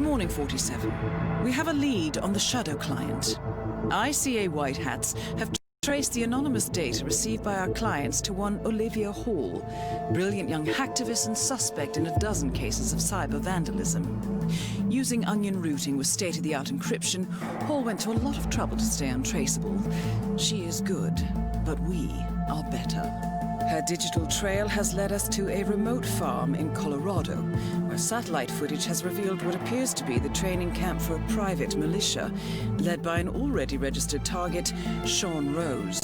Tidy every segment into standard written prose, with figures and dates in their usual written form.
Good morning, 47. We have a lead on the Shadow client. ICA White Hats have traced the anonymous data received by our clients to one Olivia Hall, brilliant young hacktivist and suspect in a dozen cases of cyber vandalism. Using onion routing with state-of-the-art encryption, Hall went to a lot of trouble to stay untraceable. She is good, but we are better. Her digital trail has led us to a remote farm in Colorado, where satellite footage has revealed what appears to be the training camp for a private militia, led by an already registered target, Sean Rose,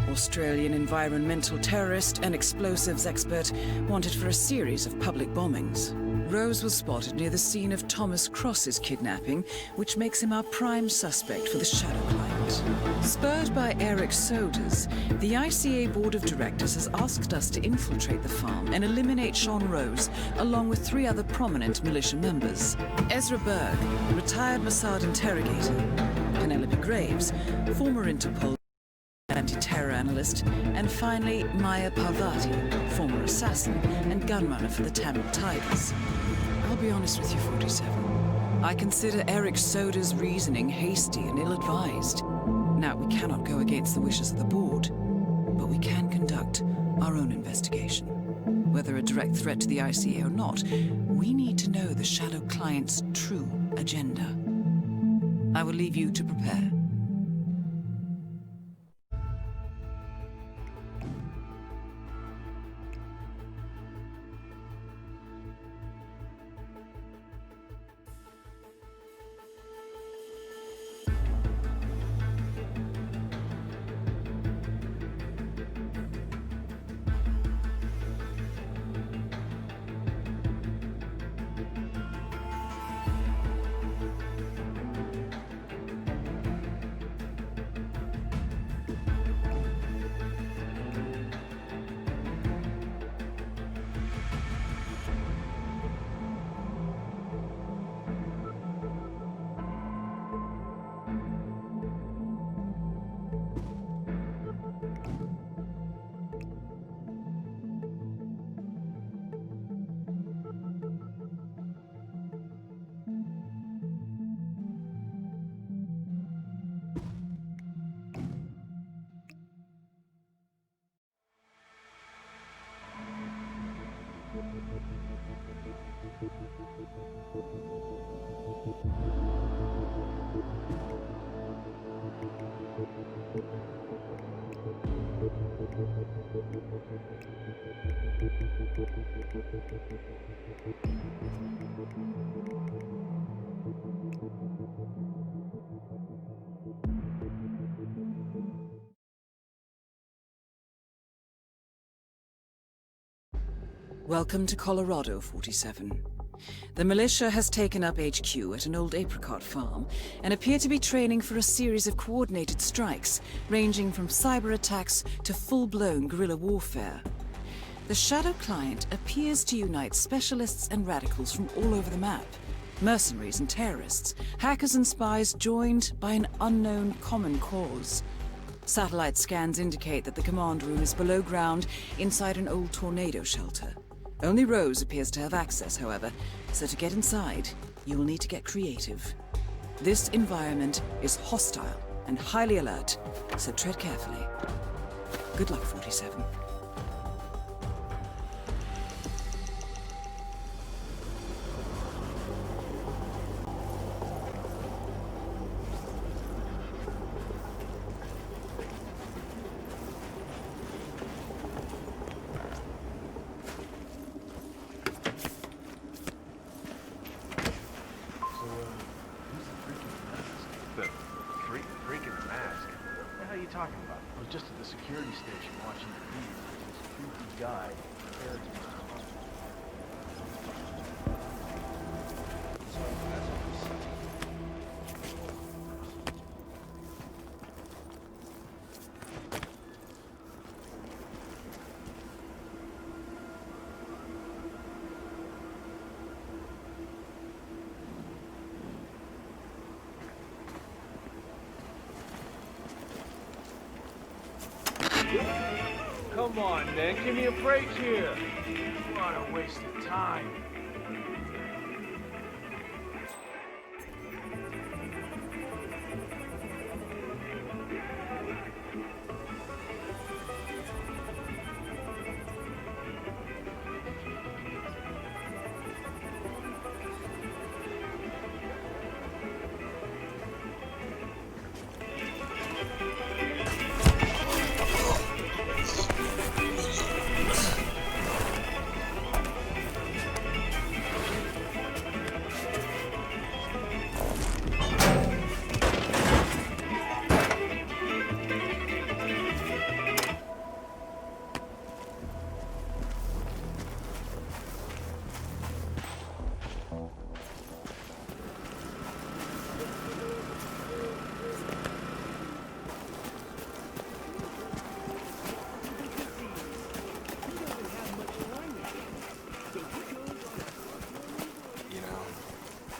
Australian environmental terrorist and explosives expert wanted for a series of public bombings. Rose was spotted near the scene of Thomas Cross's kidnapping, which makes him our prime suspect for the Shadow client. Spurred by Eric Soders, the ICA Board of Directors has asked us to infiltrate the farm and eliminate Sean Rose, along with 3 other prominent militia members. Ezra Berg, retired Mossad interrogator; Penelope Graves, former Interpol anti-terror analyst; and finally Maya Parvati, former assassin and gunrunner for the Tamil Tigers. I'll be honest with you, 47. I consider Eric Soda's reasoning hasty and ill-advised. Now, we cannot go against the wishes of the board, but we can conduct our own investigation. Whether a direct threat to the ICA or not, we need to know the Shadow client's true agenda. I will leave you to prepare. Welcome to Colorado, 47. The militia has taken up HQ at an old apricot farm and appear to be training for a series of coordinated strikes, ranging from cyber attacks to full-blown guerrilla warfare. The Shadow client appears to unite specialists and radicals from all over the map. Mercenaries and terrorists, hackers and spies joined by an unknown common cause. Satellite scans indicate that the command room is below ground inside an old tornado shelter. Only Rose appears to have access, however, so to get inside, you will need to get creative. This environment is hostile and highly alert, so tread carefully. Good luck, 47. Come on, man, give me a break here. What a waste of time.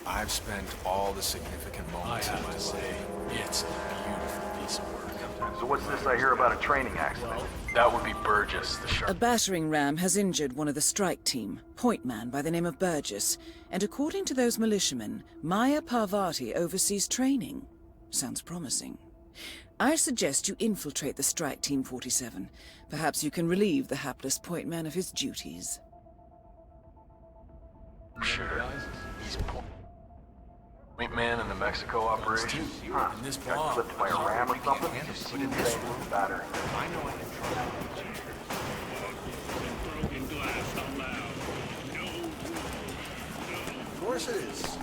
I've spent all the significant moments. I have to say, it's a beautiful piece of work. So what's this I hear about a training accident? That would be Burgess, the A sharp. battering ram has injured one of the strike team, point man by the name of Burgess, and according to those militiamen, Maya Parvati oversees training. Sounds promising. I suggest you infiltrate the strike team 47. Perhaps you can relieve the hapless point man of his duties. Sure. He's point man in the Mexico operation. Huh. Got clipped by a ram or something? He didn't say battery. Of course it is.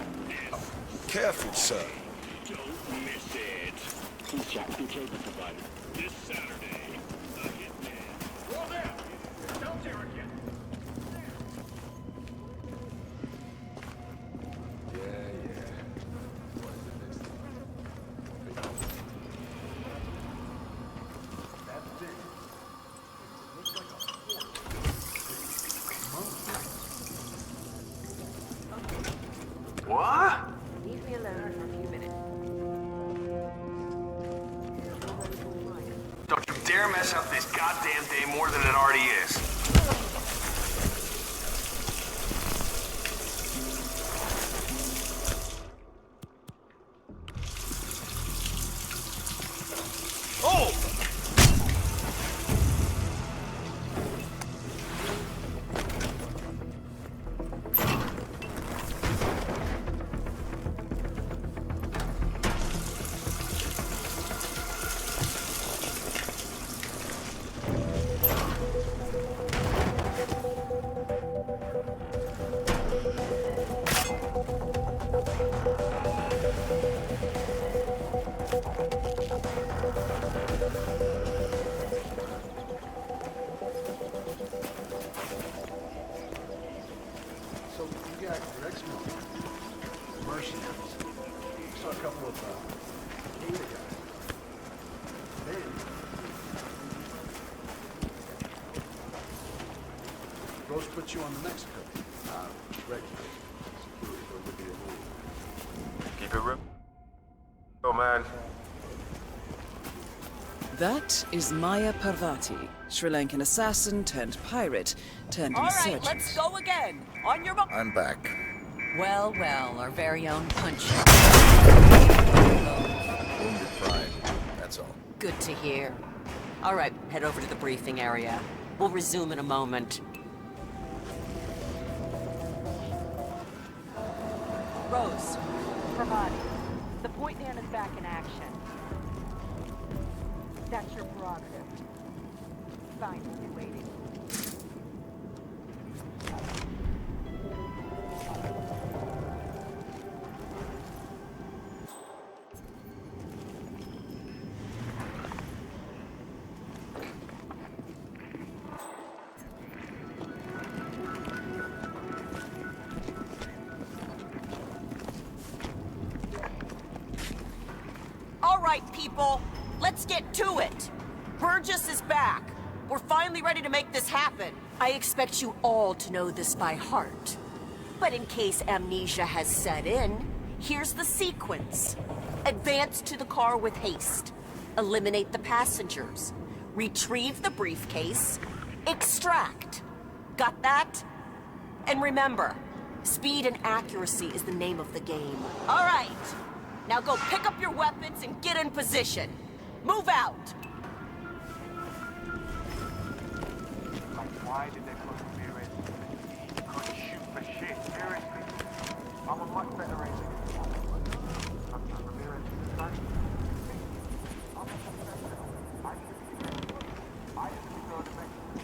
Careful, sir. Don't miss it. Please check the cable provider. This Saturday, the Hitman. Roll down! Don't dare again! What? Leave me alone for a few minutes. Don't you dare mess up this goddamn day more than it already is. Oh! So you got your ex-military, mercenaries. Saw a couple of data guys. Then Rose put you on the Mexico. Regular security for Olivia Hall. Keep it real. Oh, man. That is Maya Parvati, Sri Lankan assassin turned pirate turned All insurgent. right, let's go again. On your mark. I'm back. Well, well, our very own puncher. Wounded pride. That's all. Good to hear. All right, head over to the briefing area. We'll resume in a moment. Rose, Parvati, the point man is back in action. That's your prerogative. Fine, we'll be waiting. All right, people, let's get to it. Burgess is back. We're finally ready to make this happen. I expect you all to know this by heart. But in case amnesia has set in, here's the sequence. Advance to the car with haste. Eliminate the passengers. Retrieve the briefcase. Extract. Got that? And remember, speed and accuracy is the name of the game. All right. Now go pick up your weapons and get in position. Move out. Like, why did they put Ramirez? Couldn't shoot for shit, seriously. I'm a much better racer. Ramirez is the same. I'm a much better. I should be go to Mexico.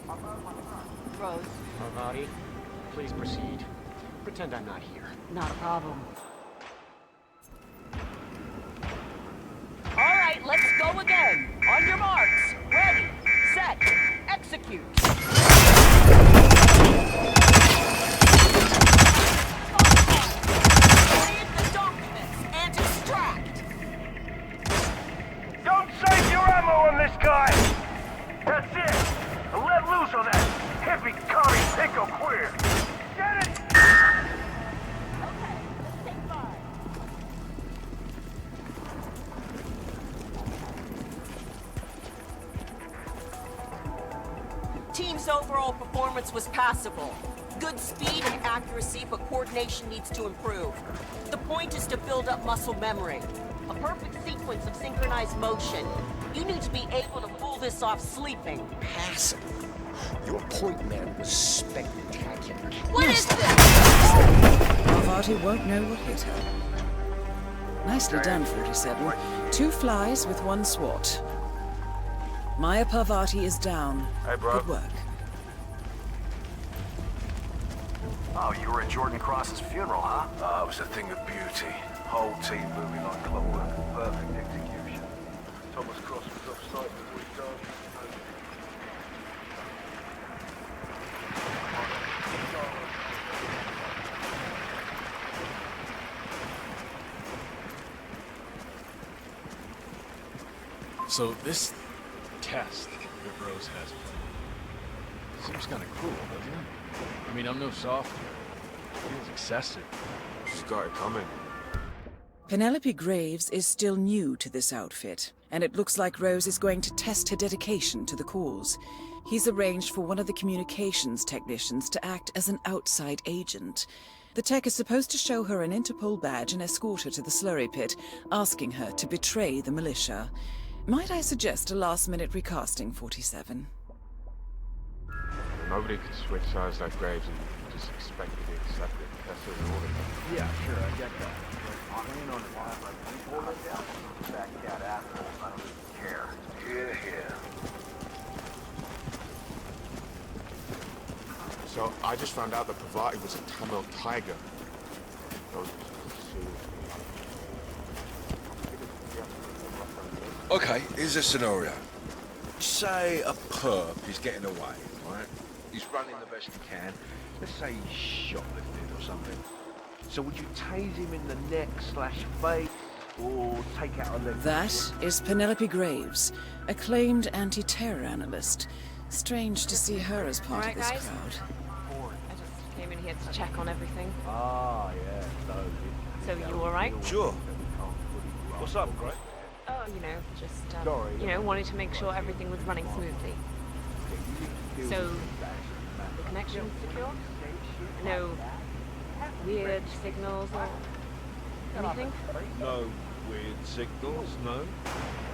I'm not my son. Rose, Parvati, please proceed. Pretend I'm not here. not a problem. All right, let's go again. On your marks. Ready, set, execute. Read the documents and extract. Don't save your ammo on this guy! That's it! Let loose on that hippie, commie, pinko queer! Get it! Okay, His overall performance was passable. Good speed and accuracy, but coordination needs to improve. The point is to build up muscle memory. A perfect sequence of synchronized motion. You need to be able to pull this off sleeping. Passable. Your point man was spectacular. What is this? Parvati won't know what hit her. Nicely done, 47. 2 flies with 1 swat. Maya Parvati is down. Hey, bro. Good work. Oh, you were at Jordan Cross's funeral, huh? Oh, it was a thing of beauty. Whole team moving like clockwork. Perfect execution. Thomas Cross was off-site before he died. So this test that Rose has planned seems kind of cruel, doesn't it? I mean, I'm no softer. It feels excessive. She's got it coming. Penelope Graves is still new to this outfit, and it looks like Rose is going to test her dedication to the cause. He's arranged for one of the communications technicians to act as an outside agent. The tech is supposed to show her an Interpol badge and escort her to the slurry pit, asking her to betray the militia. Might I suggest a last-minute recasting, 47? Nobody could switch sides like Graves and just expect to be accepted. That's what we ordered. Yeah, sure, I get that. I'm in on it. Like, pull it down from the back cat assholes. I don't even care. Here, here. So, I just found out that Parvati was a Tamil tiger. Okay, here's a scenario. Say a perp is getting away, right? He's running the best he can. Let's say he's shoplifted or something. So would you tase him in the neck/face, or take out a leg? That is Penelope Graves, acclaimed anti-terror analyst. Strange to see her as part of this guys? crowd. I just came in here to check on everything. Ah, yeah, So you alright? Sure. What's up, Greg? Oh, just, wanted to make sure everything was running smoothly. So, the connection's secure? No weird signals or anything? No weird signals, no.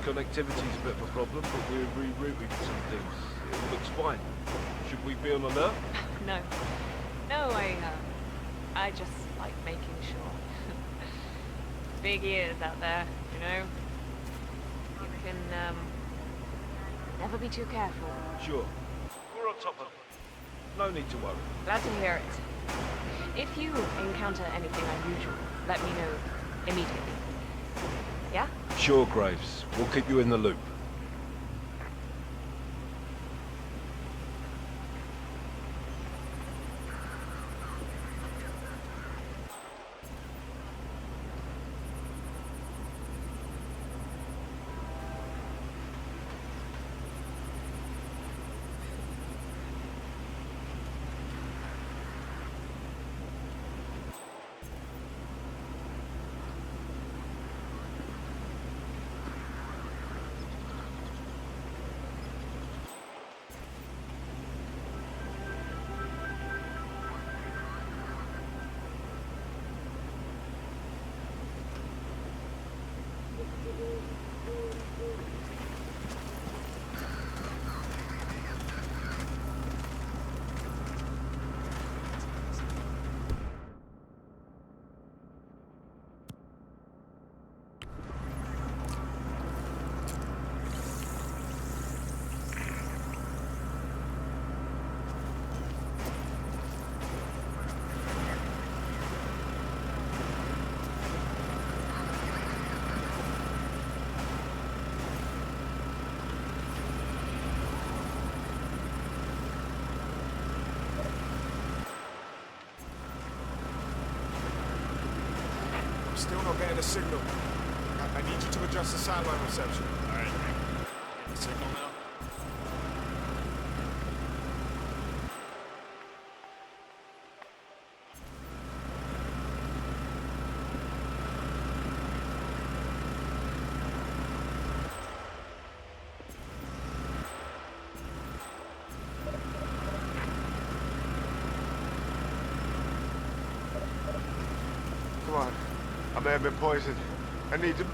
Connectivity's a bit of a problem, but we're rerouting some things. It looks fine. Should we be on alert? No. No, I just like making sure. Big ears out there, you know? You can, never be too careful. Sure. We're on top of it. No need to worry. Glad to hear it. If you encounter anything unusual, let me know immediately. Yeah? Sure, Graves. We'll keep you in the loop. Still not getting a signal. I need you to adjust the satellite reception. All right. Getting the signal now? on. I may have been poisoned. I need to...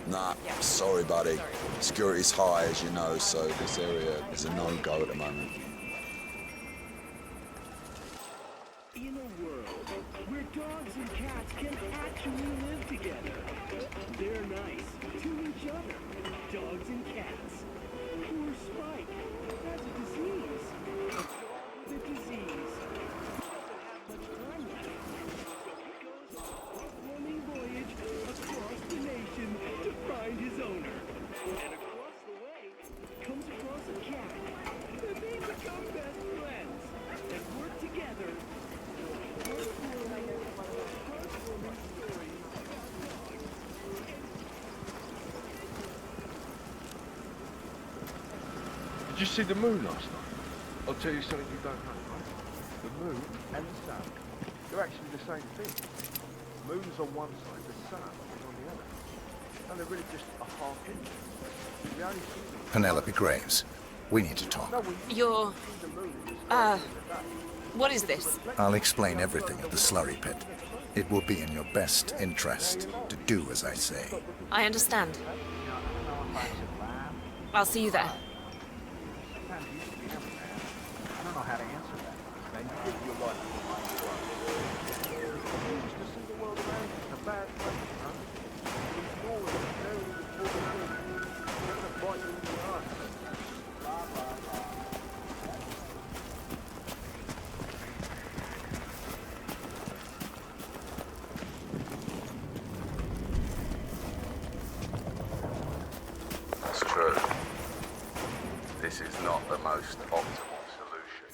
Nah, sorry, buddy. Security's high, as you know, so this area is a no-go at the moment. In a world where dogs and cats can actually live together, they're nice to each other. Dogs and cats. Poor Spike has a disease. A dog with a disease. He doesn't have much time left. So he goes on a heartwarming voyage across the nation to find his owner. And across the way, comes across a cat. And they become best friends. And work together. Did you see the moon last night? I'll tell you something you don't know, right? The moon and the sun, they're actually the same thing. The moon's on one side, the sun is on the other. And they're really just a half inch. The only thing... Penelope Graves, we need to talk. You're... what is this? I'll explain everything at the slurry pit. It will be in your best interest to do as I say. I understand. I'll see you there. I don't know how to answer that. Man, you live your life with my You used to see the world around you in a bad place, huh? Ignore it, very important thing. Doesn't bite you in the ass. Blah, blah, blah. It's true. This is not the most optimal solution.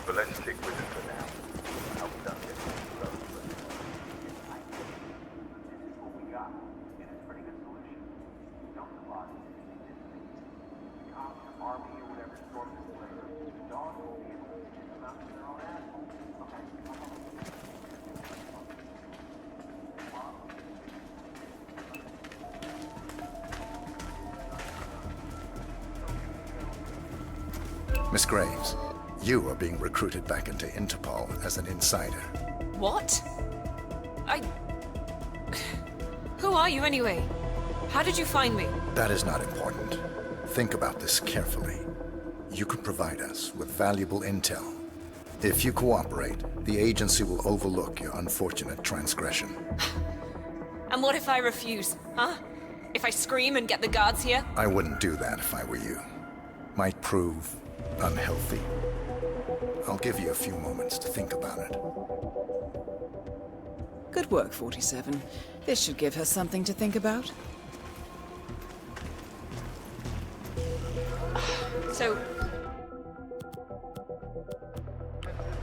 But let's stick with it for now. How we done this? This is what we got. And it's a pretty good solution. Dump the body. The cops, army, or whatever storm this place. The dogs will be able to get them out to their own assholes. Okay? Miss Graves, you are being recruited back into Interpol as an insider. What? Who are you anyway? How did you find me? That is not important. Think about this carefully. You could provide us with valuable intel. If you cooperate, the agency will overlook your unfortunate transgression. And what if I refuse, huh? If I scream and get the guards here? I wouldn't do that if I were you. Might prove unhealthy. I'll give you a few moments to think about it. Good work, 47. This should give her something to think about. So...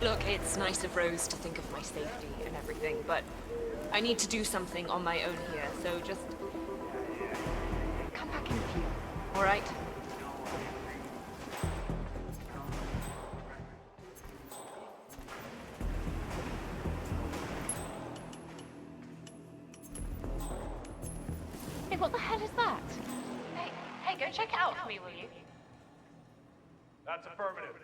Look, it's nice of Rose to think of my safety and everything, but I need to do something on my own here, so just... come back in with you, alright? Hey, what the hell is that? Hey, go check it out for me, will you? That's affirmative.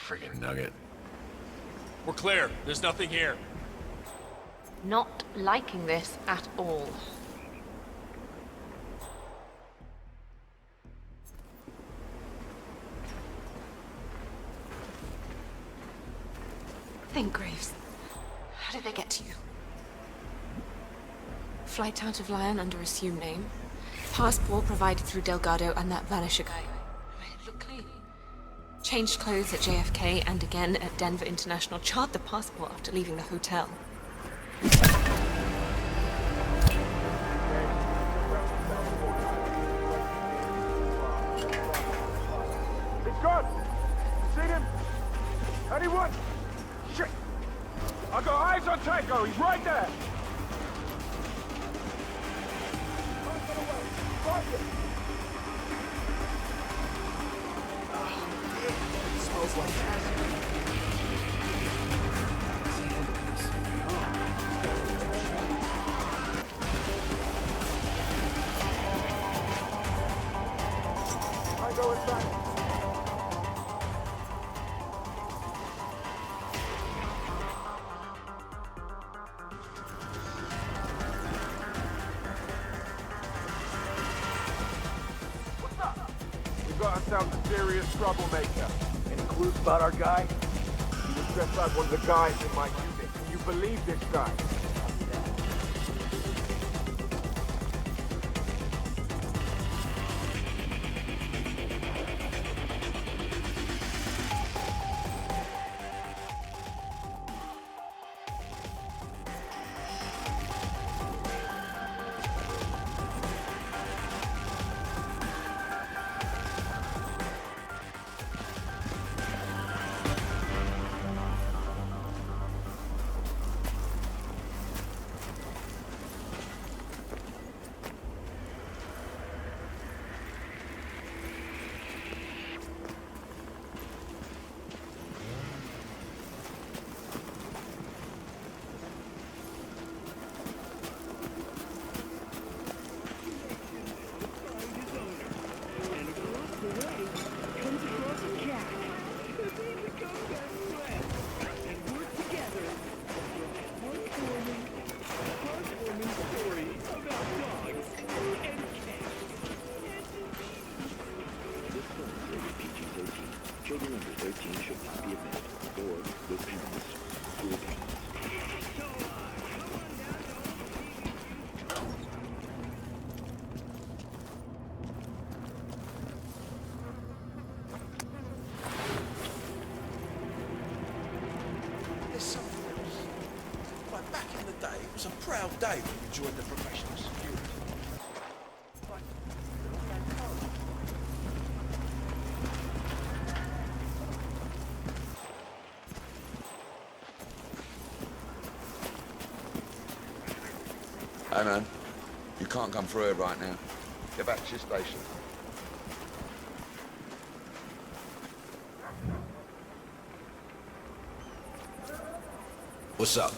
Friggin' nugget. We're clear. There's nothing here. Not liking this at all. Think, Graves. How did they get to you? Flight out of Lyon under assumed name. Passport provided through Delgado and that Vanisher guy. Made it look clean. Changed clothes at JFK and again at Denver International. Charred the passport after leaving the hotel. It's gone! Seen him? Anyone? Shit! I got eyes on Tango, he's right there! It smells like acid. I go inside. What's up? We got ourselves a serious troublemaker. Any clues about our guy? He was dressed like one of the guys in my unit. Can you believe this guy? Children under 13 should not be admitted, or with parents, school parents. There's something else. Like back in the day, it was a proud day when you joined the professional security. Hey man, you can't come through here right now. Get back to your station. What's up?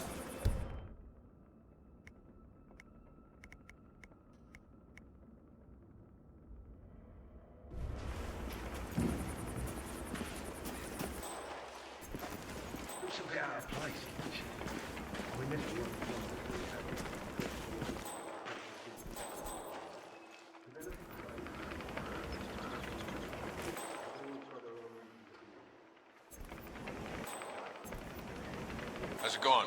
It's a bit out of place. I mean, this is How's it going?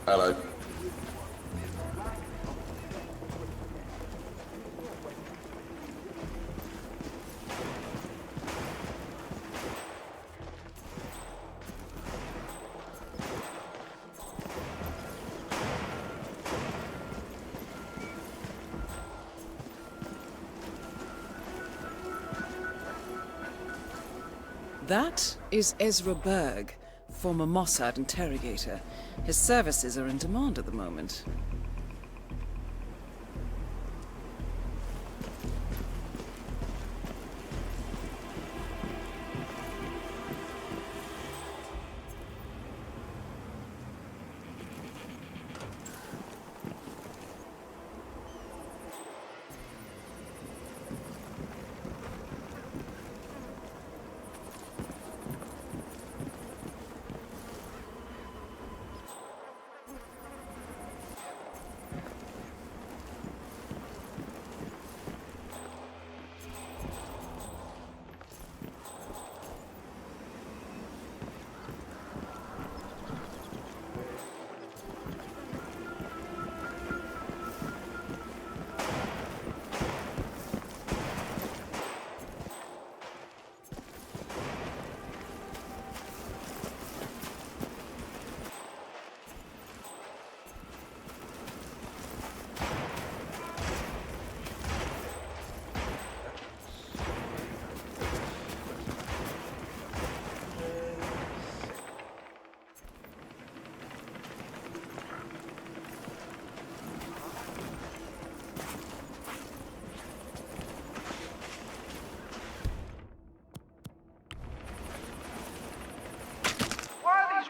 Hello. That is Ezra Berg, former Mossad interrogator. His services are in demand at the moment.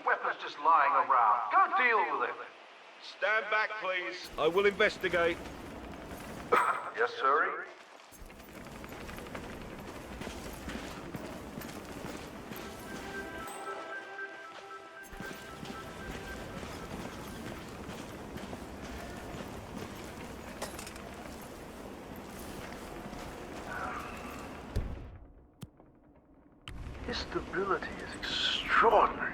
Weapons just lying around. Go deal with it. Stand back, please. I will investigate. Yes, sir. His stability is extraordinary.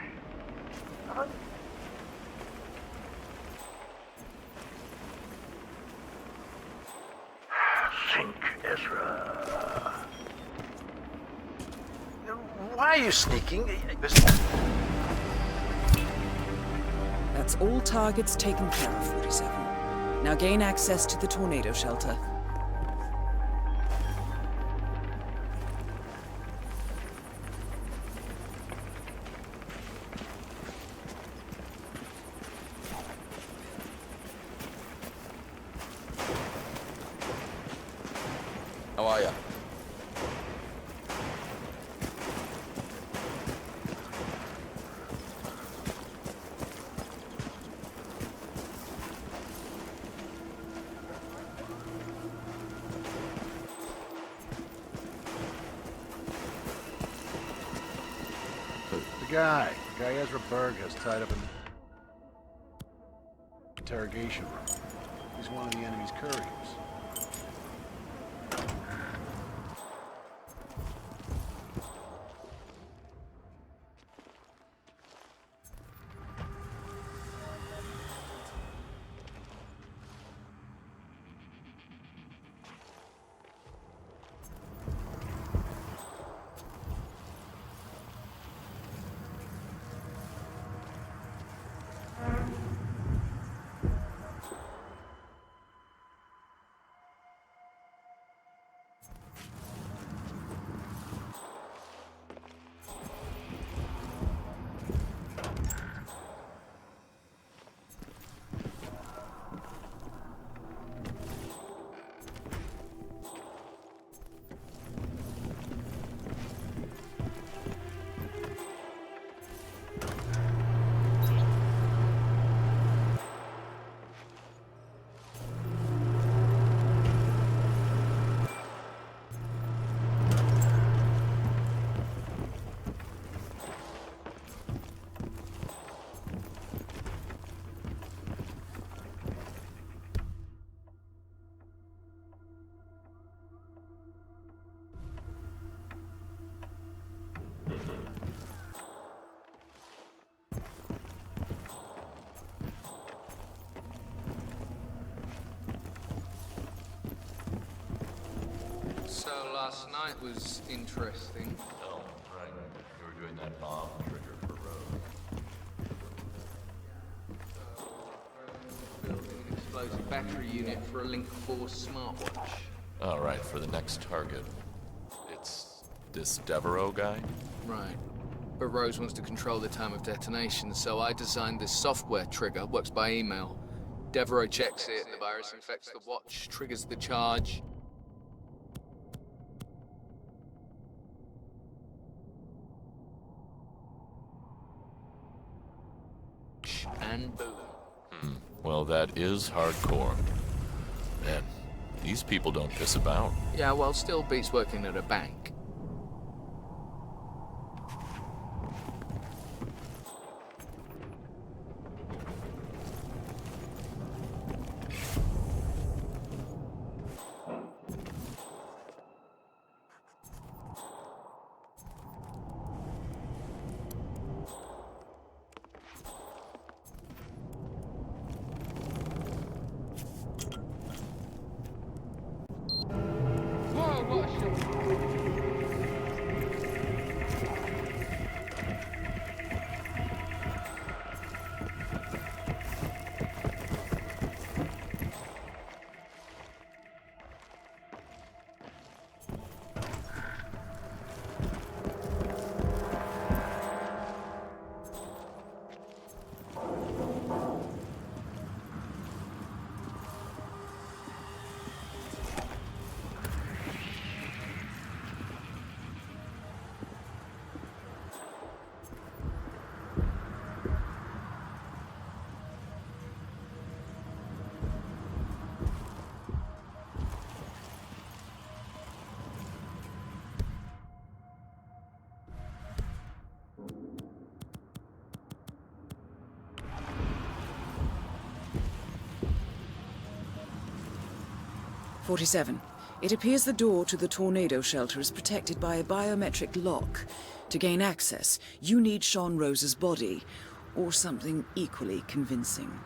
Think, Ezra. Why are you sneaking? That's all targets taken care of, 47. Now gain access to the tornado shelter. How are you? The guy Ezra Berg has tied up in interrogation room. He's one of the enemy's couriers. So last night was interesting. Oh, right. You were doing that bomb trigger for Rose. Building an explosive battery unit for a Link 4 smartwatch. All right, for the next target. It's this Devereaux guy? Right. But Rose wants to control the time of detonation, so I designed this software trigger, works by email. Devereaux checks it, the virus infects the watch, triggers the charge. And boom. Well, that is hardcore. Man, these people don't piss about. Yeah, well, still beats working at a bank. "47. It appears the door to the tornado shelter is protected by a biometric lock. To gain access, you need Sean Rose's body, or something equally convincing."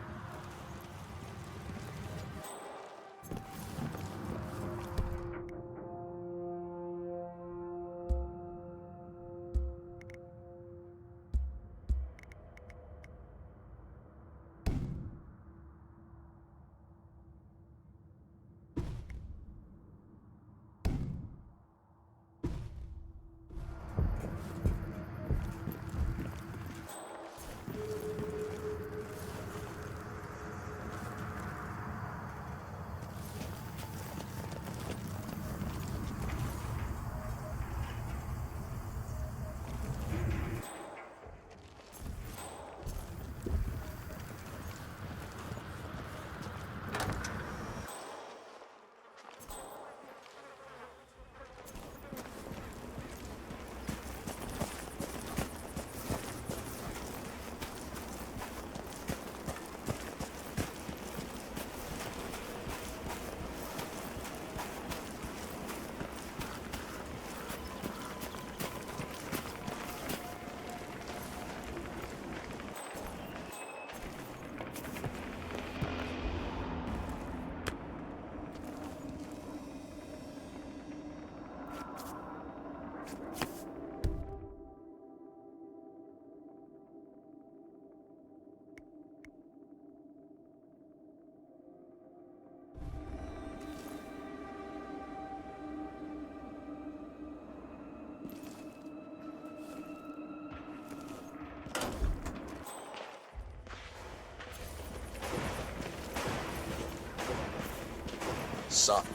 Suck.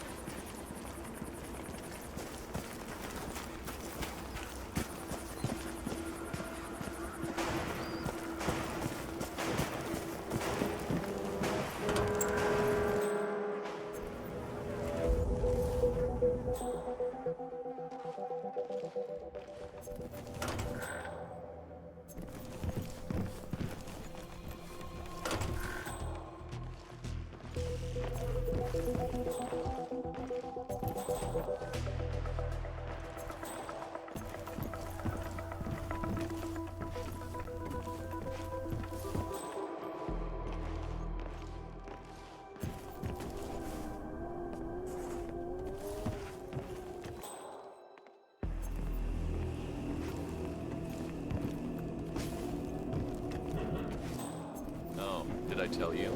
tell you?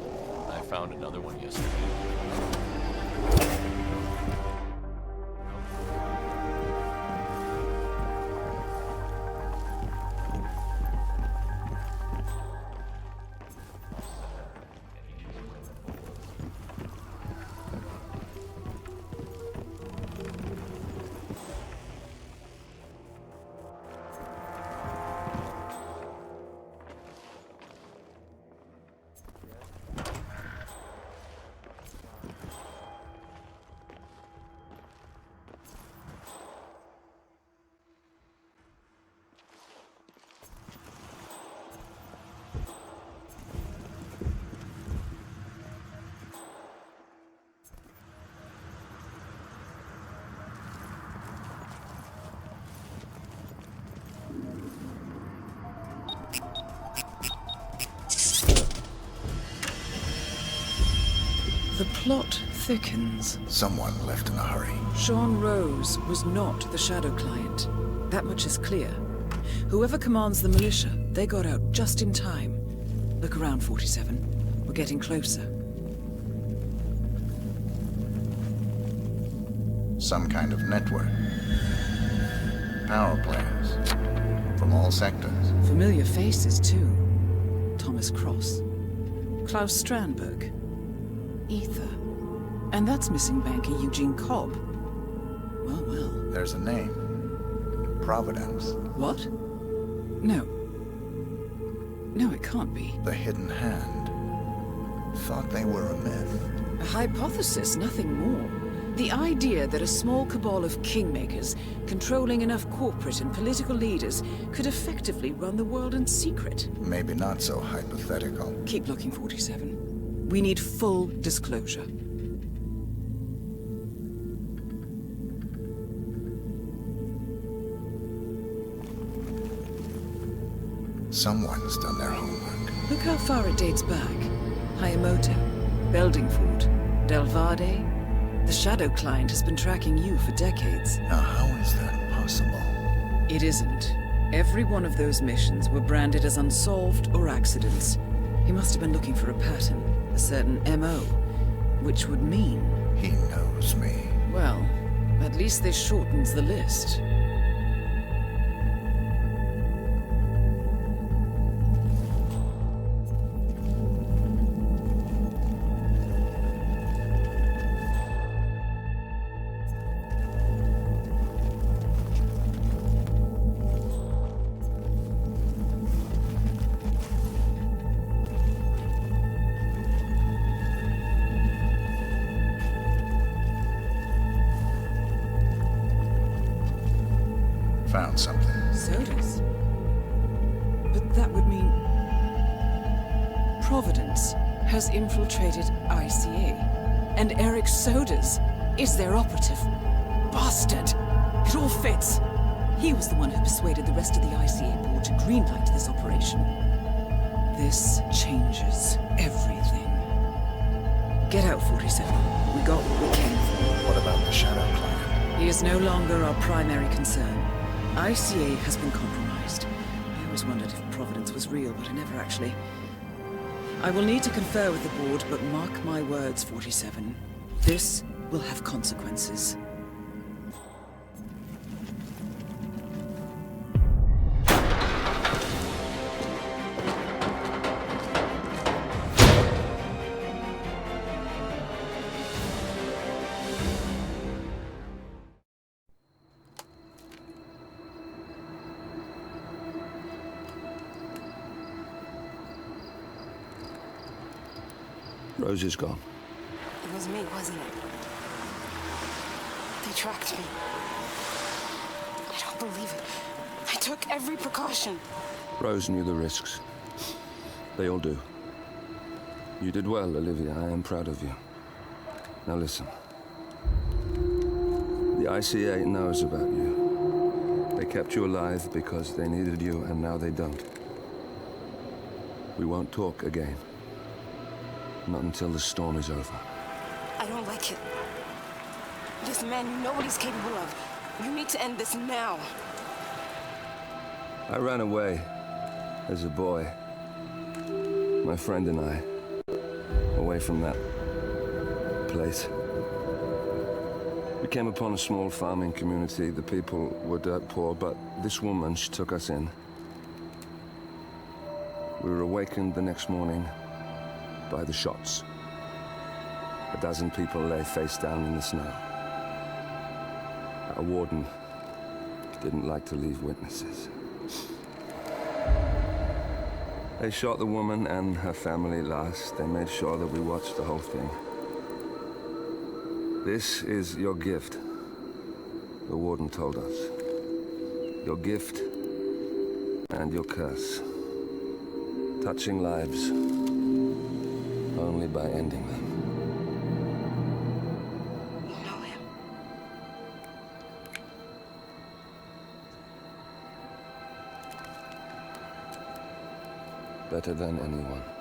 I found another one yesterday. The plot thickens. Someone left in a hurry. Sean Rose was not the Shadow Client. That much is clear. Whoever commands the militia, they got out just in time. Look around, 47. We're getting closer. Some kind of network. Power players. From all sectors. Familiar faces, too. Thomas Cross. Klaus Strandberg. Ether. And that's missing banker Eugene Cobb. Well, well. There's a name. Providence. What? No. No, it can't be. The Hidden Hand. Thought they were a myth. A hypothesis, nothing more. The idea that a small cabal of kingmakers, controlling enough corporate and political leaders, could effectively run the world in secret. Maybe not so hypothetical. Keep looking, 47. We need full disclosure. Someone's done their homework. Look how far it dates back. Hayamoto, Beldingford, Delvade. The Shadow Client has been tracking you for decades. Now, how is that possible? It isn't. Every one of those missions were branded as unsolved or accidents. He must have been looking for a pattern, a certain MO, which would mean... He knows me. Well, at least this shortens the list. Found something. Sodas? But that would mean... Providence has infiltrated ICA. And Eric Sodas is their operative. Bastard! It all fits. He was the one who persuaded the rest of the ICA board to greenlight this operation. This changes everything. Get out, 47. We got what we came for. What about the Shadow Client? He is no longer our primary concern. ICA has been compromised. I always wondered if Providence was real, but I never actually... I will need to confer with the board, but mark my words, 47. This will have consequences. Rose is gone. It was me, wasn't it? They tracked me. I don't believe it. I took every precaution. Rose knew the risks. They all do. You did well, Olivia. I am proud of you. Now listen. The ICA knows about you. They kept you alive because they needed you, and now they don't. We won't talk again. Not until the storm is over. I don't like it. This man, you know what he's capable of. You need to end this now. I ran away as a boy. My friend and I. away from that place. We came upon a small farming community. The people were dirt poor, but this woman, she took us in. We were awakened the next morning by the shots. A dozen people lay face down in the snow. Our warden didn't like to leave witnesses. They shot the woman and her family last. They made sure that we watched the whole thing. This is your gift, the warden told us. Your gift and your curse. Touching lives only by ending them. You know him? Better than anyone.